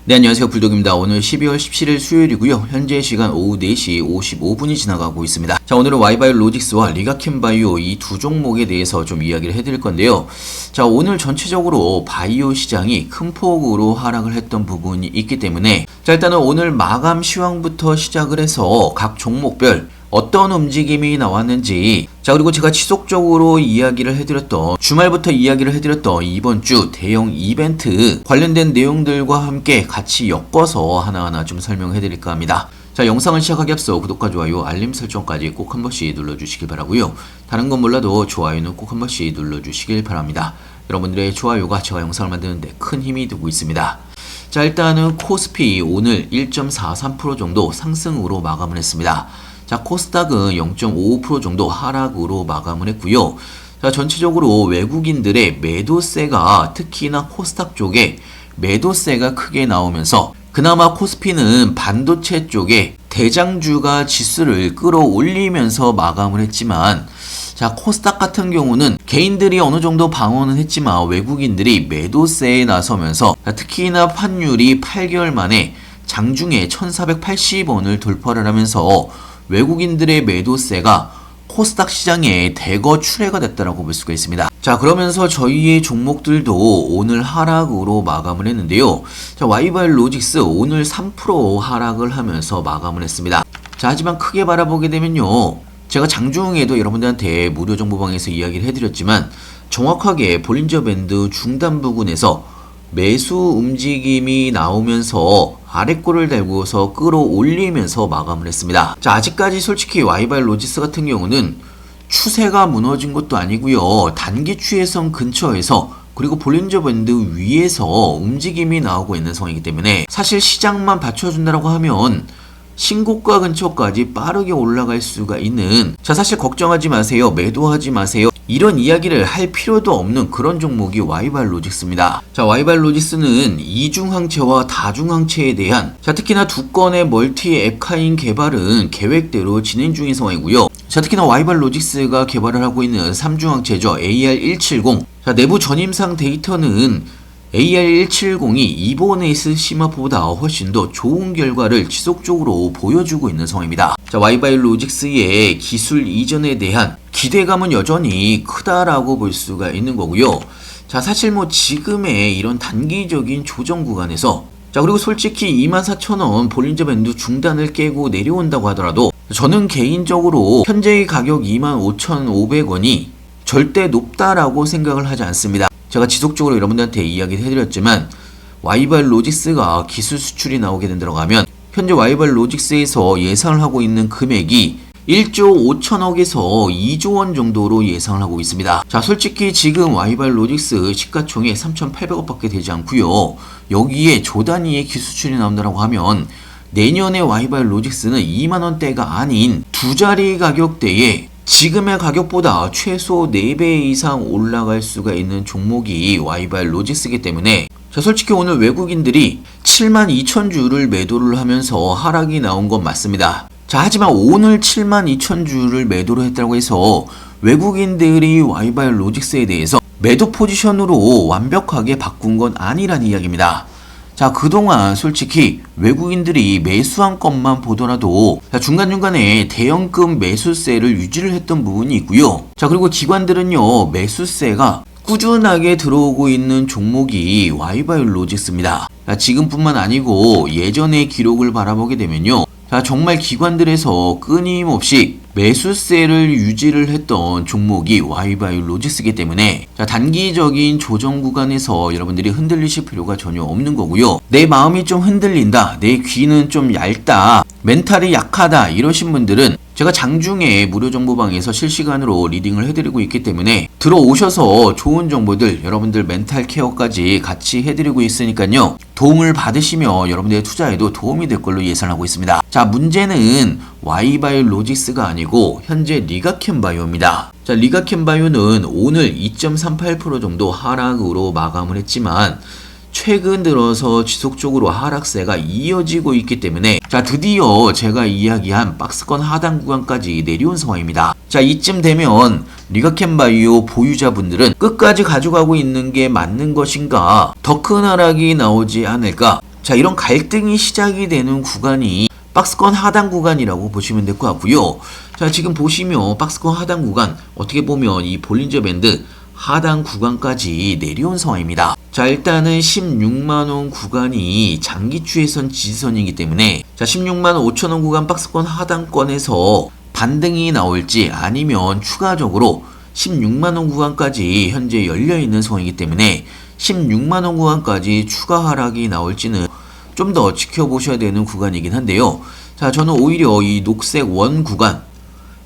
네, 안녕하세요. 불독입니다. 오늘 12월 17일 수요일이고요. 현재 시간 오후 4시 55분이 지나가고 있습니다. 자, 오늘은 와이바이오로직스와 리가캠바이오 이 두 종목에 대해서 좀 이야기를 해드릴 건데요. 자, 오늘 전체적으로 바이오 시장이 큰 폭으로 하락을 했던 부분이 있기 때문에 자, 일단은 오늘 마감 시황부터 시작을 해서 각 종목별 어떤 움직임이 나왔는지, 자, 그리고 제가 지속적으로 이야기를 해드렸던, 주말부터 이야기를 해드렸던 이번 주 대형 이벤트 관련된 내용들과 함께 같이 엮어서 하나하나 좀 설명해드릴까 합니다. 자, 영상을 시작하기 앞서 구독과 좋아요, 알림 설정까지 꼭 한 번씩 눌러주시길 바라고요. 다른 건 몰라도 좋아요는 꼭 한 번씩 눌러주시길 바랍니다. 여러분들의 좋아요가 제가 영상을 만드는데 큰 힘이 되고 있습니다. 자, 일단은 코스피 오늘 1.43% 정도 상승으로 마감을 했습니다. 자, 코스닥은 0.55% 정도 하락으로 마감을 했고요. 자, 전체적으로 외국인들의 매도세가 특히나 코스닥 쪽에 매도세가 크게 나오면서 그나마 코스피는 반도체 쪽에 대장주가 지수를 끌어올리면서 마감을 했지만, 자, 코스닥 같은 경우는 개인들이 어느 정도 방어는 했지만 외국인들이 매도세에 나서면서 특히나 환율이 8개월 만에 장중에 1480원을 돌파를 하면서 외국인들의 매도세가 코스닥 시장에 대거 출회가 됐다라고 볼 수가 있습니다. 자, 그러면서 저희의 종목들도 오늘 하락으로 마감을 했는데요. 자, 와이바이오로직스 오늘 3% 하락을 하면서 마감을 했습니다. 자, 하지만 크게 바라보게 되면요, 제가 장중에도 여러분들한테 무료 정보방에서 이야기를 해드렸지만 정확하게 볼린저 밴드 중단 부근에서 매수 움직임이 나오면서 아래꼬를 달고서 끌어올리면서 마감을 했습니다. 자, 아직까지 솔직히 와이바이오로직스 같은 경우는 추세가 무너진 것도 아니고요, 단기 추세선 근처에서 그리고 볼린저 밴드 위에서 움직임이 나오고 있는 상황이기 때문에 사실 시장만 받쳐준다고 하면 신고가 근처까지 빠르게 올라갈 수가 있는, 자, 사실 걱정하지 마세요, 매도하지 마세요, 이런 이야기를 할 필요도 없는 그런 종목이 와이바이오로직스입니다. 자, 와이바이오로직스는 이중항체와 다중항체에 대한, 자, 특히나 두 건의 멀티 앱카인 개발은 계획대로 진행 중인 상황이고요. 자, 특히나 와이바이오로직스가 개발을 하고 있는 3중항체죠, AR170. 자, 내부 전임상 데이터는 AR170이 이보네이스 시마보다 훨씬 더 좋은 결과를 지속적으로 보여주고 있는 상황입니다. 자, 와이바이오로직스의 기술 이전에 대한 기대감은 여전히 크다라고 볼 수가 있는 거고요. 자, 사실 뭐 지금의 이런 단기적인 조정 구간에서, 자, 그리고 솔직히 24,000원 볼린저 밴드 중단을 깨고 내려온다고 하더라도 저는 개인적으로 현재의 가격 25,500원이 절대 높다라고 생각을 하지 않습니다. 제가 지속적으로 여러분들한테 이야기를 해드렸지만 와이바이오로직스가 기술 수출이 나오게 된다고 하면 현재 와이바이오로직스에서 예상을 하고 있는 금액이 1조 5천억에서 2조 원 정도로 예상을 하고 있습니다. 자, 솔직히 지금 와이바이오로직스 시가총액 3,800억 밖에 되지 않고요, 여기에 조 단위의 기술 수출이 나온다고 하면 내년에 와이바이오로직스는 2만원대가 아닌 두 자리 가격대에 지금의 가격보다 최소 4배 이상 올라갈 수가 있는 종목이 와이바이오로직스이기 때문에, 자, 솔직히 오늘 외국인들이 72,000주를 매도를 하면서 하락이 나온 건 맞습니다. 자, 하지만 오늘 72,000주를 매도를 했다고 해서 외국인들이 와이바이오로직스에 대해서 매도 포지션으로 완벽하게 바꾼 건 아니란 이야기입니다. 자, 그동안 솔직히 외국인들이 매수한 것만 보더라도 중간중간에 대형급 매수세를 유지를 했던 부분이 있고요. 자, 그리고 기관들은요, 매수세가 꾸준하게 들어오고 있는 종목이 와이바이오로직스입니다. 자, 지금뿐만 아니고 예전의 기록을 바라보게 되면요, 자, 정말 기관들에서 끊임없이 매수세를 유지를 했던 종목이 와이바이오로직스이기 때문에, 자, 단기적인 조정 구간에서 여러분들이 흔들리실 필요가 전혀 없는 거고요. 내 마음이 좀 흔들린다, 내 귀는 좀 얇다, 멘탈이 약하다 이러신 분들은 제가 장중에 무료 정보방에서 실시간으로 리딩을 해드리고 있기 때문에 들어오셔서 좋은 정보들, 여러분들 멘탈 케어까지 같이 해드리고 있으니까요, 도움을 받으시며 여러분들의 투자에도 도움이 될 걸로 예상하고 있습니다. 자, 문제는 와이바이오로직스가 아니고 현재 리가캠바이오입니다. 자, 리가캠바이오는 오늘 2.38% 정도 하락으로 마감을 했지만 최근 들어서 지속적으로 하락세가 이어지고 있기 때문에, 자, 드디어 제가 이야기한 박스권 하단 구간까지 내려온 상황입니다. 자, 이쯤 되면 리가캠바이오 보유자분들은 끝까지 가져가고 있는 게 맞는 것인가, 더 큰 하락이 나오지 않을까, 자, 이런 갈등이 시작이 되는 구간이 박스권 하단 구간이라고 보시면 될 것 같고요. 자, 지금 보시면 박스권 하단 구간 어떻게 보면 이 볼린저 밴드 하단 구간까지 내려온 상황입니다. 자, 일단은 16만원 구간이 장기 추세선 지지선이기 때문에 자, 16만 5천원 구간 박스권 하단권에서 반등이 나올지 아니면 추가적으로 16만원 구간까지 현재 열려있는 상황이기 때문에 16만원 구간까지 추가 하락이 나올지는 좀 더 지켜보셔야 되는 구간이긴 한데요. 자, 저는 오히려 이 녹색 원 구간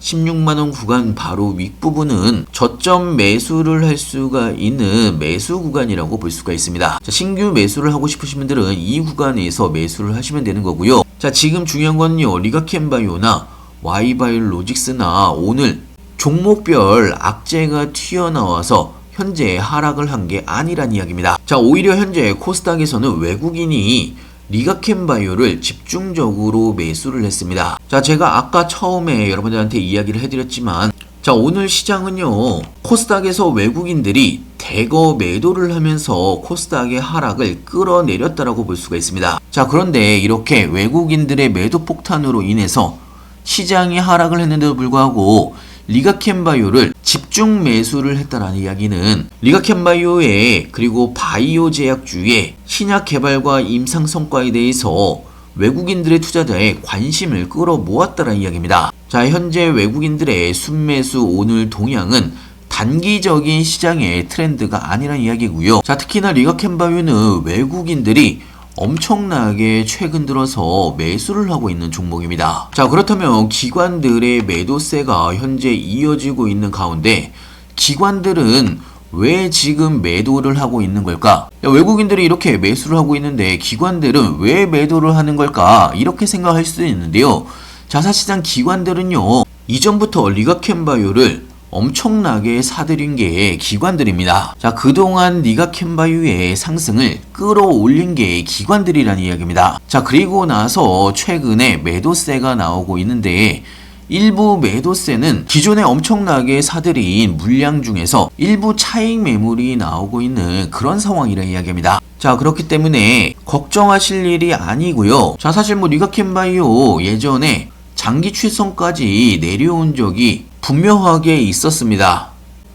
16만원 구간 바로 윗부분은 저점 매수를 할 수가 있는 매수 구간이라고 볼 수가 있습니다. 자, 신규 매수를 하고 싶으신 분들은 이 구간에서 매수를 하시면 되는 거고요. 자, 지금 중요한 건요, 리가켄바이오나 Y바이오로직스나 오늘 종목별 악재가 튀어나와서 현재 하락을 한 게 아니란 이야기입니다. 자, 오히려 현재 코스닥에서는 외국인이 리가켄바이오를 집중적으로 매수를 했습니다. 자, 제가 아까 처음에 여러분들한테 이야기를 해드렸지만 자, 오늘 시장은요, 코스닥에서 외국인들이 대거 매도를 하면서 코스닥의 하락을 끌어내렸다라고 볼 수가 있습니다. 자, 그런데 이렇게 외국인들의 매도 폭탄으로 인해서 시장이 하락을 했는데도 불구하고 리가켄바이오를 집중 매수를 했다라는 이야기는 리가켄바이오의 그리고 바이오 제약주의 신약 개발과 임상 성과에 대해서 외국인들의 투자자의 관심을 끌어모았다라는 이야기입니다. 자, 현재 외국인들의 순매수 오늘 동향은 단기적인 시장의 트렌드가 아니라는 이야기고요. 자, 특히나 리가켄바이오는 외국인들이 엄청나게 최근 들어서 매수를 하고 있는 종목입니다. 자, 그렇다면 기관들의 매도세가 현재 이어지고 있는 가운데 기관들은 왜 지금 매도를 하고 있는 걸까? 외국인들이 이렇게 매수를 하고 있는데 기관들은 왜 매도를 하는 걸까? 이렇게 생각할 수도 있는데요. 자, 사실상 기관들은요, 이전부터 리가켄바이오를 엄청나게 사들인 게 기관들입니다. 자, 그동안 리가켄바이오의 상승을 끌어올린 게 기관들이라는 이야기입니다. 자, 그리고 나서 최근에 매도세가 나오고 있는데 일부 매도세는 기존에 엄청나게 사들인 물량 중에서 일부 차익 매물이 나오고 있는 그런 상황이라는 이야기입니다. 자, 그렇기 때문에 걱정하실 일이 아니고요. 자, 사실 리가켄바이오 예전에 장기 추세선까지 내려온 적이 분명하게 있었습니다.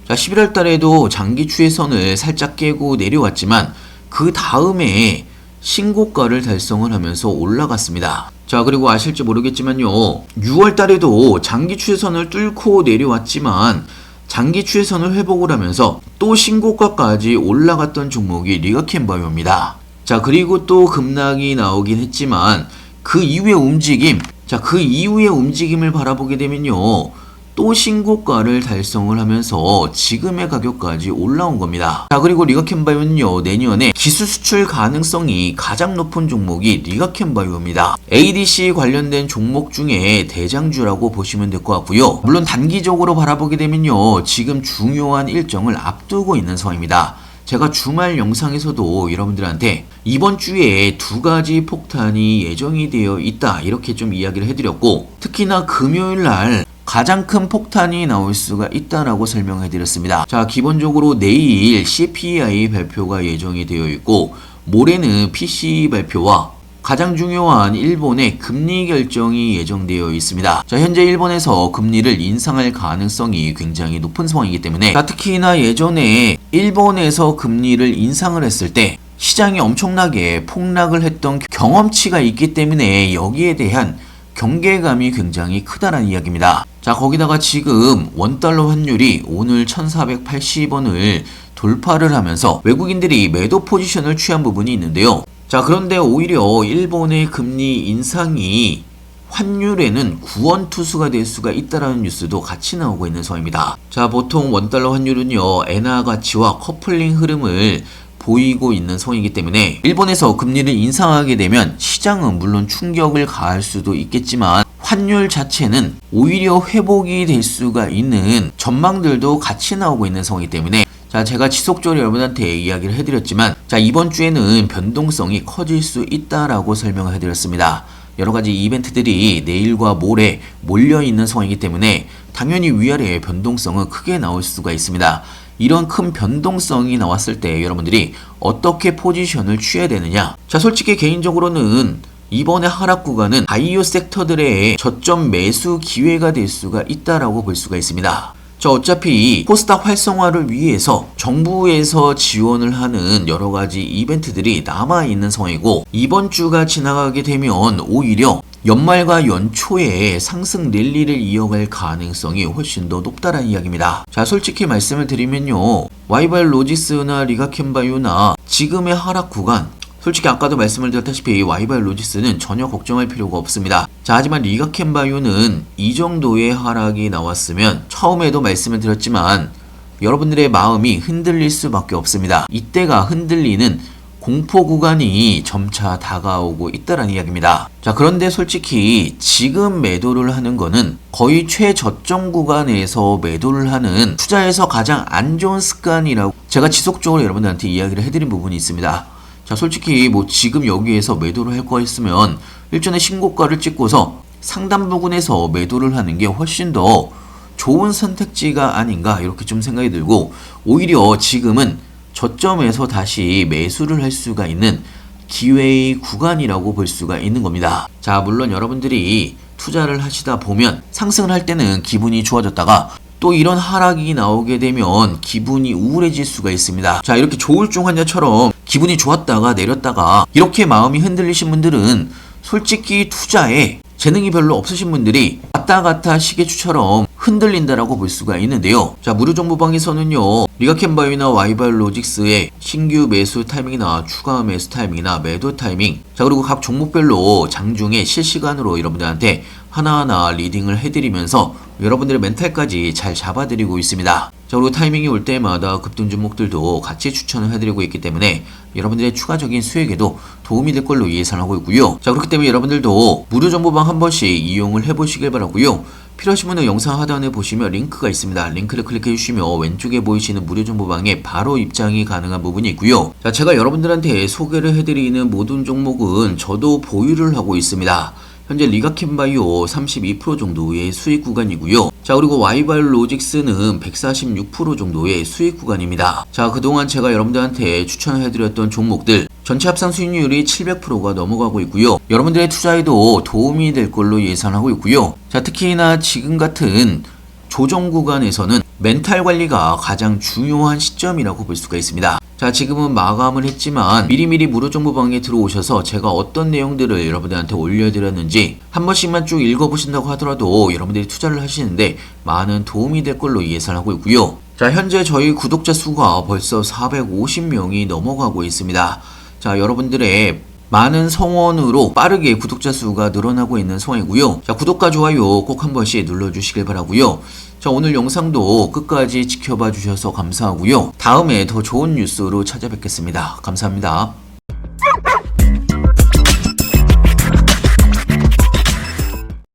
자, 11월 달에도 장기 추세선을 살짝 깨고 내려왔지만 그 다음에 신고가를 달성을 하면서 올라갔습니다. 자, 그리고 아실지 모르겠지만요, 6월 달에도 장기 추세선을 뚫고 내려왔지만 장기 추세선을 회복을 하면서 또 신고가까지 올라갔던 종목이 리가켄바이오입니다. 자, 그리고 또 급락이 나오긴 했지만 그 이후의 움직임, 자, 그 이후의 움직임을 바라보게 되면요, 또 신고가를 달성을 하면서 지금의 가격까지 올라온 겁니다. 자, 그리고 리가켄바이오는요, 내년에 기술 수출 가능성이 가장 높은 종목이 리가켄바이오입니다. ADC 관련된 종목 중에 대장주라고 보시면 될 것 같고요. 물론 단기적으로 바라보게 되면요, 지금 중요한 일정을 앞두고 있는 상황입니다. 제가 주말 영상에서도 여러분들한테 이번 주에 두 가지 폭탄이 예정이 되어 있다, 이렇게 좀 이야기를 해드렸고, 특히나 금요일 날 가장 큰 폭탄이 나올 수가 있다라고 설명해 드렸습니다. 자, 기본적으로 내일 CPI 발표가 예정이 되어 있고 모레는 PCE 발표와 가장 중요한 일본의 금리 결정이 예정되어 있습니다. 자, 현재 일본에서 금리를 인상할 가능성이 굉장히 높은 상황이기 때문에 자, 특히나 예전에 일본에서 금리를 인상을 했을 때 시장이 엄청나게 폭락을 했던 경험치가 있기 때문에 여기에 대한 경계감이 굉장히 크다라는 이야기입니다. 자, 거기다가 지금 원달러 환율이 오늘 1480원을 돌파를 하면서 외국인들이 매도 포지션을 취한 부분이 있는데요. 자, 그런데 오히려 일본의 금리 인상이 환율에는 구원투수가 될 수가 있다라는 뉴스도 같이 나오고 있는 상황입니다. 자, 보통 원달러 환율은요, 엔화 가치와 커플링 흐름을 보이고 있는 상황이기 때문에 일본에서 금리를 인상하게 되면 시장은 물론 충격을 가할 수도 있겠지만 환율 자체는 오히려 회복이 될 수가 있는 전망들도 같이 나오고 있는 상황이기 때문에 자, 제가 지속적으로 여러분한테 이야기를 해드렸지만 자, 이번 주에는 변동성이 커질 수 있다라고 설명을 해드렸습니다. 여러가지 이벤트들이 내일과 모레 몰려있는 상황이기 때문에 당연히 위아래의 변동성은 크게 나올 수가 있습니다. 이런 큰 변동성이 나왔을 때 여러분들이 어떻게 포지션을 취해야 되느냐. 자, 솔직히 개인적으로는 이번에 하락 구간은 바이오 섹터들의 저점 매수 기회가 될 수가 있다라고 볼 수가 있습니다. 자, 어차피 코스닥 활성화를 위해서 정부에서 지원을 하는 여러 가지 이벤트들이 남아있는 상황이고, 이번 주가 지나가게 되면 오히려 연말과 연초에 상승 랠리를 이어갈 가능성이 훨씬 더 높다라는 이야기입니다. 자, 솔직히 말씀을 드리면요, 와이바이오로직스나 리가캠바이오나 지금의 하락 구간, 솔직히 아까도 말씀을 드렸다시피 와이바이오로직스는 전혀 걱정할 필요가 없습니다. 자, 하지만 리가캠바이오는 이 정도의 하락이 나왔으면 처음에도 말씀을 드렸지만 여러분들의 마음이 흔들릴 수밖에 없습니다. 이때가 흔들리는 공포 구간이 점차 다가오고 있다라는 이야기입니다. 자, 그런데 솔직히 지금 매도를 하는 거는 거의 최저점 구간에서 매도를 하는 투자에서 가장 안 좋은 습관이라고 제가 지속적으로 여러분들한테 이야기를 해드린 부분이 있습니다. 자, 솔직히 뭐 지금 여기에서 매도를 할 거였으면 일전에 신고가를 찍고서 상단 부근에서 매도를 하는 게 훨씬 더 좋은 선택지가 아닌가 이렇게 좀 생각이 들고, 오히려 지금은 저점에서 다시 매수를 할 수가 있는 기회의 구간이라고 볼 수가 있는 겁니다. 자, 물론 여러분들이 투자를 하시다 보면 상승을 할 때는 기분이 좋아졌다가 또 이런 하락이 나오게 되면 기분이 우울해질 수가 있습니다. 자, 이렇게 조울증 환자처럼 기분이 좋았다가 내렸다가 이렇게 마음이 흔들리신 분들은 솔직히 투자에 재능이 별로 없으신 분들이 왔다 갔다 시계추처럼 흔들린다라고 볼 수가 있는데요. 자, 무료정보방에서는요, 리가캠바이오나 와이바이오로직스의 신규 매수 타이밍이나 추가 매수 타이밍이나 매도 타이밍, 자, 그리고 각 종목별로 장중에 실시간으로 여러분들한테 하나하나 리딩을 해드리면서 여러분들의 멘탈까지 잘 잡아드리고 있습니다. 자, 그리고 타이밍이 올 때마다 급등 종목들도 같이 추천을 해드리고 있기 때문에 여러분들의 추가적인 수익에도 도움이 될 걸로 예상하고 있고요. 자, 그렇기 때문에 여러분들도 무료정보방 한 번씩 이용을 해보시길 바라고요. 필요하신 분은 영상 하단에 보시면 링크가 있습니다. 링크를 클릭해 주시면 왼쪽에 보이시는 무료정보방에 바로 입장이 가능한 부분이 있고요. 자, 제가 여러분들한테 소개를 해드리는 모든 종목은 저도 보유를 하고 있습니다. 현재 리가캠바이오 32% 정도의 수익 구간이고요. 자, 그리고 와이바이오로직스는 146% 정도의 수익 구간입니다. 자, 그동안 제가 여러분들한테 추천해드렸던 종목들 전체 합산 수익률이 700%가 넘어가고 있고요. 여러분들의 투자에도 도움이 될 걸로 예상하고 있고요. 자, 특히나 지금 같은 조정 구간에서는 멘탈 관리가 가장 중요한 시점이라고 볼 수가 있습니다. 자, 지금은 마감을 했지만 미리미리 무료정보방에 들어오셔서 제가 어떤 내용들을 여러분들한테 올려드렸는지 한 번씩만 쭉 읽어보신다고 하더라도 여러분들이 투자를 하시는데 많은 도움이 될 걸로 예상하고 있고요. 자, 현재 저희 구독자 수가 벌써 450명이 넘어가고 있습니다. 자, 여러분들의 많은 성원으로 빠르게 구독자 수가 늘어나고 있는 상황이고요. 자, 구독과 좋아요 꼭 한 번씩 눌러주시길 바라고요. 자, 오늘 영상도 끝까지 지켜봐 주셔서 감사하고요. 다음에 더 좋은 뉴스로 찾아뵙겠습니다. 감사합니다.